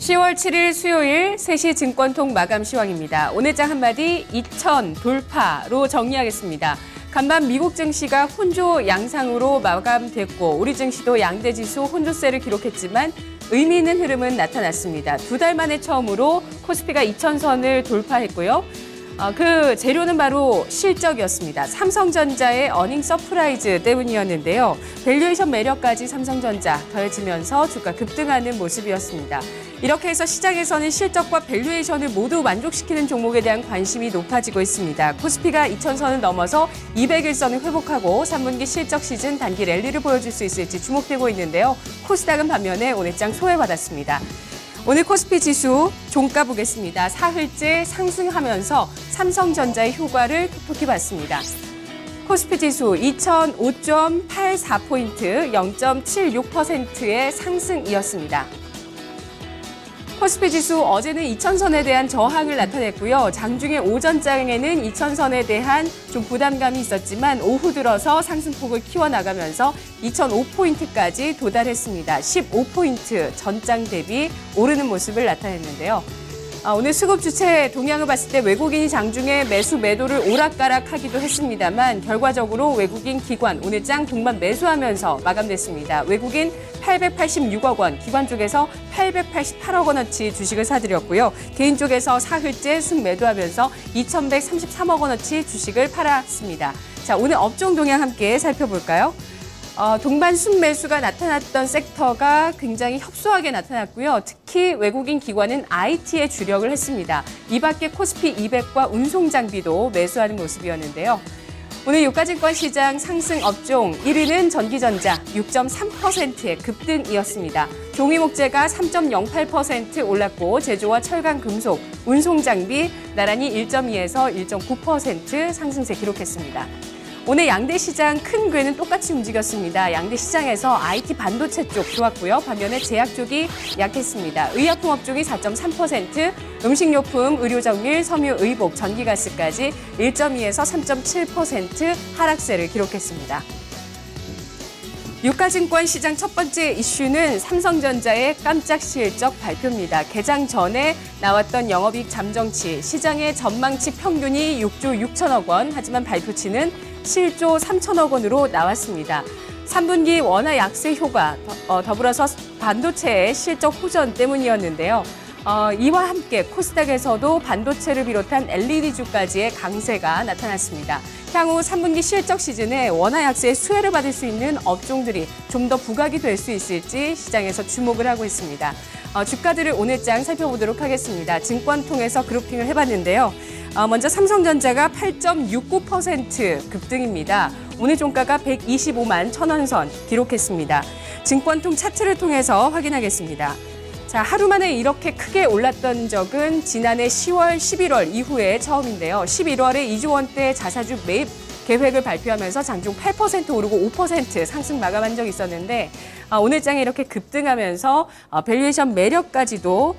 10월 7일 수요일 3시 증권통 마감 시황입니다. 오늘 장 한마디 2000 돌파로 정리하겠습니다. 간밤 미국 증시가 혼조 양상으로 마감됐고 우리 증시도 양대지수 혼조세를 기록했지만 의미 있는 흐름은 나타났습니다. 2달 만에 처음으로 코스피가 2000선을 돌파했고요. 그 재료는 바로 실적이었습니다. 삼성전자의 어닝 서프라이즈 때문이었는데요. 밸류에이션 매력까지 삼성전자 더해지면서 주가 급등하는 모습이었습니다. 이렇게 해서 시장에서는 실적과 밸류에이션을 모두 만족시키는 종목에 대한 관심이 높아지고 있습니다. 코스피가 2000선을 넘어서 200일선을 회복하고 3분기 실적 시즌 단기 랠리를 보여줄 수 있을지 주목되고 있는데요. 코스닥은 반면에 오늘 장 소외받았습니다. 오늘 코스피 지수 종가 보겠습니다. 사흘째 상승하면서 삼성전자의 효과를 톡톡히 봤습니다. 코스피 지수 2005.84포인트 0.76%의 상승이었습니다. 코스피 지수 어제는 2000선에 대한 저항을 나타냈고요. 장중에 오전장에는 2000선에 대한 좀 부담감이 있었지만 오후 들어서 상승폭을 키워나가면서 2005포인트까지 도달했습니다. 15포인트 전장 대비 오르는 모습을 나타냈는데요. 오늘 수급 주체 동향을 봤을 때 외국인이 장중에 매수 매도를 오락가락하기도 했습니다만 결과적으로 외국인 기관 오늘 장 동반 매수하면서 마감됐습니다. 외국인 886억 원, 기관 쪽에서 888억 원어치 주식을 사들였고요. 개인 쪽에서 사흘째 순매도하면서 2,133억 원어치 주식을 팔았습니다. 자, 오늘 업종 동향 함께 살펴볼까요? 동반 순매수가 나타났던 섹터가 굉장히 협소하게 나타났고요. 특히 외국인 기관은 IT에 주력을 했습니다. 이 밖에 코스피 200과 운송장비도 매수하는 모습이었는데요. 오늘 유가증권 시장 상승 업종 1위는 전기전자 6.3%의 급등이었습니다. 종이목재가 3.08% 올랐고 제조와 철강 금속, 운송장비 나란히 1.2에서 1.9% 상승세 기록했습니다. 오늘 양대 시장 큰 궤는 똑같이 움직였습니다. 양대 시장에서 IT 반도체 쪽 좋았고요. 반면에 제약 쪽이 약했습니다. 의약품 업종이 4.3%, 음식료품, 의료정밀, 섬유, 의복, 전기가스까지 1.2에서 3.7% 하락세를 기록했습니다. 유가증권 시장 첫 번째 이슈는 삼성전자의 깜짝 실적 발표입니다. 개장 전에 나왔던 영업이익 잠정치, 시장의 전망치 평균이 6조 6천억 원, 하지만 발표치는 7조 3천억 원으로 나왔습니다. 3분기 원화 약세 효과, 더불어서 반도체의 실적 호전 때문이었는데요. 이와 함께 코스닥에서도 반도체를 비롯한 LED주까지의 강세가 나타났습니다. 향후 3분기 실적 시즌에 원화 약세의 수혜를 받을 수 있는 업종들이 좀 더 부각이 될 수 있을지 시장에서 주목을 하고 있습니다. 주가들을 오늘 장 살펴보도록 하겠습니다. 증권통해서 그룹핑을 해봤는데요. 먼저 삼성전자가 8.69% 급등입니다. 오늘 종가가 125만 1,000원 선 기록했습니다. 증권통 차트를 통해서 확인하겠습니다. 자, 하루 만에 이렇게 크게 올랐던 적은 지난해 10월, 11월 이후에 처음인데요. 11월에 2조 원대 자사주 매입 계획을 발표하면서 장중 8% 오르고 5% 상승 마감한 적이 있었는데 오늘 장에 이렇게 급등하면서 밸류에이션 매력까지도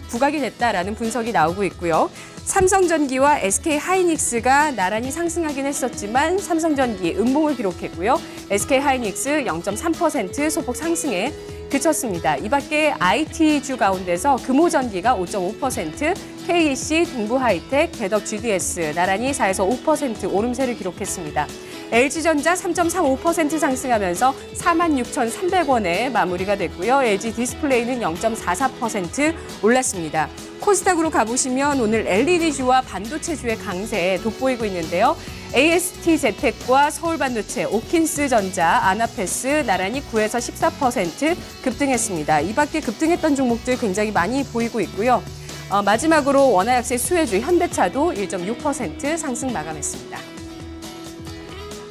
부각이 됐다라는 분석이 나오고 있고요. 삼성전기와 SK하이닉스가 나란히 상승하긴 했었지만 삼성전기 음봉을 기록했고요. SK하이닉스 0.3% 소폭 상승에 그쳤습니다. 이 밖에 IT주 가운데서 금호전기가 5.5%, KEC, 동부하이텍, 개덕 GDS 나란히 4에서 5% 오름세를 기록했습니다. LG전자 3.35% 상승하면서 46,300원에 마무리가 됐고요. LG디스플레이는 0.44% 올랐습니다. 코스닥으로 가보시면 오늘 LED주와 반도체주의 강세 돋보이고 있는데요. AST제텍과 서울반도체, 오킨스전자, 아나페스 나란히 9에서 14% 급등했습니다. 이 밖에 급등했던 종목들 굉장히 많이 보이고 있고요. 마지막으로 원화 약세 수혜주 현대차도 1.6% 상승 마감했습니다.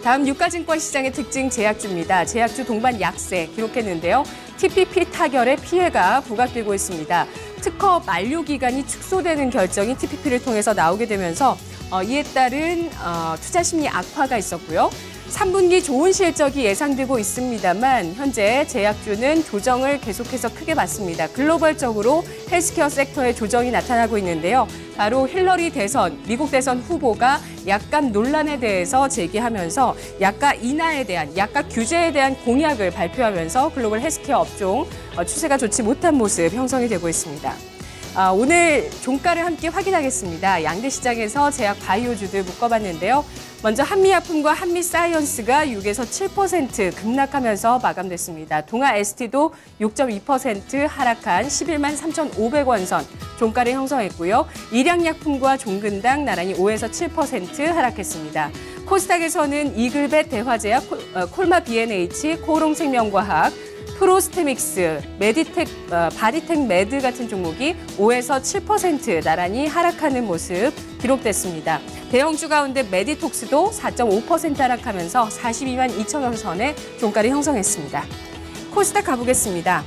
다음 유가증권 시장의 특징 제약주입니다. 제약주 동반 약세 기록했는데요. TPP 타결의 피해가 부각되고 있습니다. 특허 만료 기간이 축소되는 결정이 TPP를 통해서 나오게 되면서 이에 따른 투자 심리 악화가 있었고요. 3분기 좋은 실적이 예상되고 있습니다만 현재 제약주는 조정을 계속해서 크게 받습니다. 글로벌적으로 헬스케어 섹터의 조정이 나타나고 있는데요. 바로 힐러리 대선, 미국 대선 후보가 약값 논란에 대해서 제기하면서 약값 인하에 대한, 약값 규제에 대한 공약을 발표하면서 글로벌 헬스케어 업종 추세가 좋지 못한 모습 형성이 되고 있습니다. 오늘 종가를 함께 확인하겠습니다. 양대 시장에서 제약 바이오주들 묶어봤는데요. 먼저 한미약품과 한미사이언스가 6에서 7% 급락하면서 마감됐습니다. 동아 ST도 6.2% 하락한 11만 3,500원 선 종가를 형성했고요. 일양약품과 종근당 나란히 5에서 7% 하락했습니다. 코스닥에서는 이글벳 대화제약, 콜마 B&H, 코롱생명과학, 프로스테믹스, 바디텍 매드 같은 종목이 5에서 7% 나란히 하락하는 모습 기록됐습니다. 대형주 가운데 메디톡스도 4.5% 하락하면서 42만 2천원 선의 종가를 형성했습니다. 코스닥 가보겠습니다.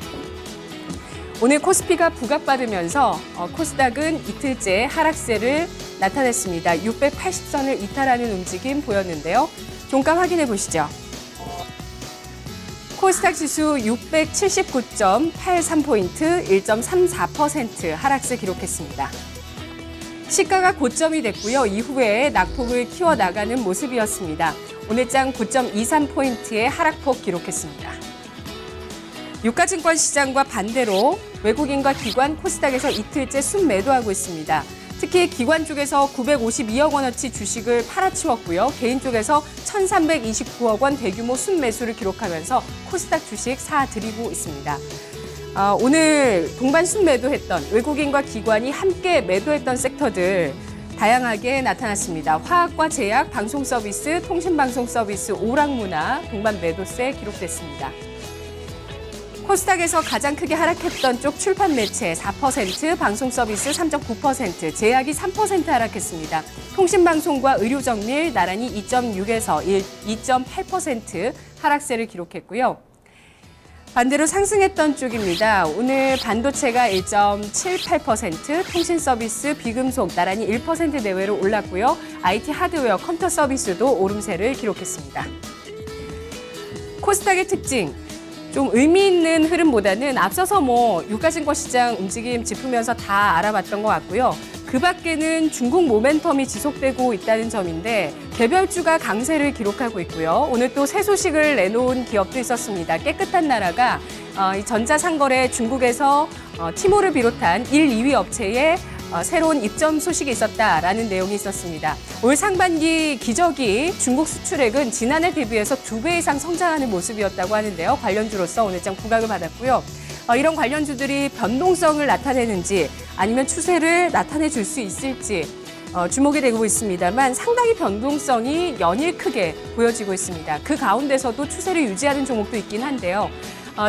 오늘 코스피가 부각받으면서 코스닥은 이틀째 하락세를 나타냈습니다. 680선을 이탈하는 움직임 보였는데요. 종가 확인해 보시죠. 코스닥 지수 679.83포인트, 1.34% 하락세 기록했습니다. 시가가 고점이 됐고요. 이후에 낙폭을 키워나가는 모습이었습니다. 오늘장 9.23포인트의 하락폭 기록했습니다. 유가증권 시장과 반대로 외국인과 기관 코스닥에서 이틀째 순매도하고 있습니다. 특히 기관 쪽에서 952억 원어치 주식을 팔아치웠고요. 개인 쪽에서 1,329억 원 대규모 순매수를 기록하면서 코스닥 주식 사들이고 있습니다. 오늘 동반 순매도했던 외국인과 기관이 함께 매도했던 섹터들 다양하게 나타났습니다. 화학과 제약, 방송 서비스, 통신방송 서비스, 오락문화 동반 매도세 기록됐습니다. 코스닥에서 가장 크게 하락했던 쪽 출판 매체 4%, 방송 서비스 3.9%, 제약이 3% 하락했습니다. 통신방송과 의료정밀 나란히 2.6에서 2.8% 하락세를 기록했고요. 반대로 상승했던 쪽입니다. 오늘 반도체가 1.78%, 통신 서비스, 비금속 나란히 1% 내외로 올랐고요. IT 하드웨어, 컴퓨터 서비스도 오름세를 기록했습니다. 코스닥의 특징. 좀 의미 있는 흐름보다는 앞서서 유가증권 시장 움직임 짚으면서 다 알아봤던 것 같고요. 그 밖에는 중국 모멘텀이 지속되고 있다는 점인데 개별주가 강세를 기록하고 있고요. 오늘 또 새 소식을 내놓은 기업도 있었습니다. 깨끗한 나라가 이 전자상거래 중국에서 티모를 비롯한 1, 2위 업체에 새로운 입점 소식이 있었다라는 내용이 있었습니다. 올 상반기 기저귀 중국 수출액은 지난해 대비해서 2배 이상 성장하는 모습이었다고 하는데요. 관련주로서 오늘장 부각을 받았고요. 이런 관련주들이 변동성을 나타내는지 아니면 추세를 나타내 줄 수 있을지 주목이 되고 있습니다만 상당히 변동성이 연일 크게 보여지고 있습니다. 그 가운데서도 추세를 유지하는 종목도 있긴 한데요.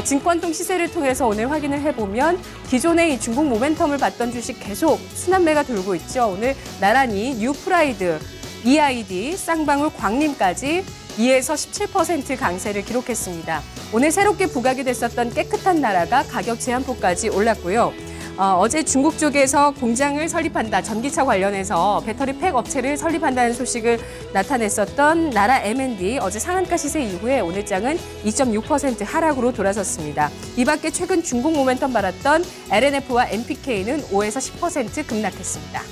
증권통 시세를 통해서 오늘 확인을 해보면 기존의 이 중국 모멘텀을 받던 주식 계속 순환매가 돌고 있죠. 오늘 나란히 뉴프라이드, EID, 쌍방울, 광림까지 2에서 17% 강세를 기록했습니다. 오늘 새롭게 부각이 됐었던 깨끗한 나라가 가격 제한폭까지 올랐고요. 어제 중국 쪽에서 공장을 설립한다, 전기차 관련해서 배터리 팩 업체를 설립한다는 소식을 나타냈었던 나라 M&D 어제 상한가 시세 이후에 오늘장은 2.6% 하락으로 돌아섰습니다. 이 밖에 최근 중국 모멘텀 받았던 LNF와 NPK는 5에서 10% 급락했습니다.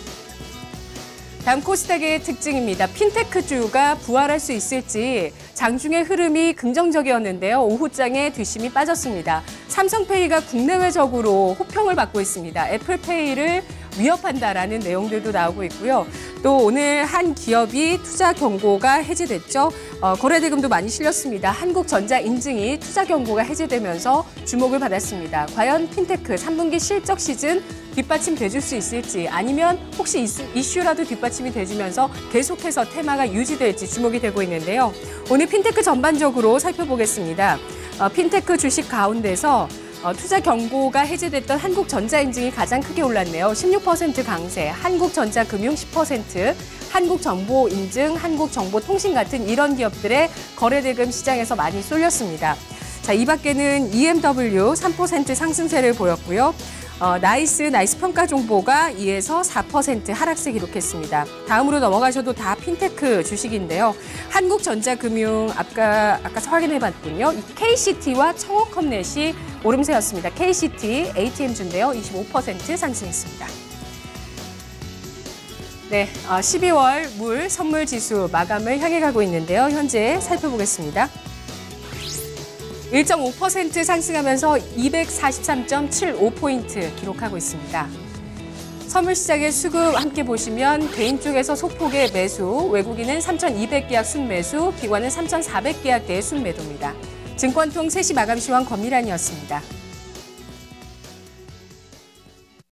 다음 코스닥의 특징입니다. 핀테크주가 부활할 수 있을지 장중의 흐름이 긍정적이었는데요. 오후장에 뒷심이 빠졌습니다. 삼성페이가 국내외적으로 호평을 받고 있습니다. 애플페이를 위협한다라는 내용들도 나오고 있고요. 또 오늘 한 기업이 투자 경고가 해제됐죠. 거래대금도 많이 실렸습니다. 한국전자 인증이 투자 경고가 해제되면서 주목을 받았습니다. 과연 핀테크 3분기 실적 시즌 뒷받침돼줄 수 있을지 아니면 혹시 이슈라도 뒷받침이 돼주면서 계속해서 테마가 유지될지 주목이 되고 있는데요. 오늘 핀테크 전반적으로 살펴보겠습니다. 핀테크 주식 가운데서 투자 경고가 해제됐던 한국전자인증이 가장 크게 올랐네요. 16% 강세, 한국전자금융 10%, 한국정보인증, 한국정보통신 같은 이런 기업들의 거래대금 시장에서 많이 쏠렸습니다. 자, 이 밖에는 EMW 3% 상승세를 보였고요. 나이스 평가 정보가 2에서 4% 하락세 기록했습니다. 다음으로 넘어가셔도 다 핀테크 주식인데요. 한국전자금융 아까 확인해봤군요. KCT와 청호컴넷이 오름세였습니다. KCT ATM주인데요. 25% 상승했습니다. 네, 12월 물 선물 지수 마감을 향해 가고 있는데요. 현재 살펴보겠습니다. 1.5% 상승하면서 243.75포인트 기록하고 있습니다. 선물 시장의 수급 함께 보시면 개인 쪽에서 소폭의 매수, 외국인은 3,200계약 순매수, 기관은 3,400계약대의 순매도입니다. 증권통 3시 마감 시황 권미란이었습니다.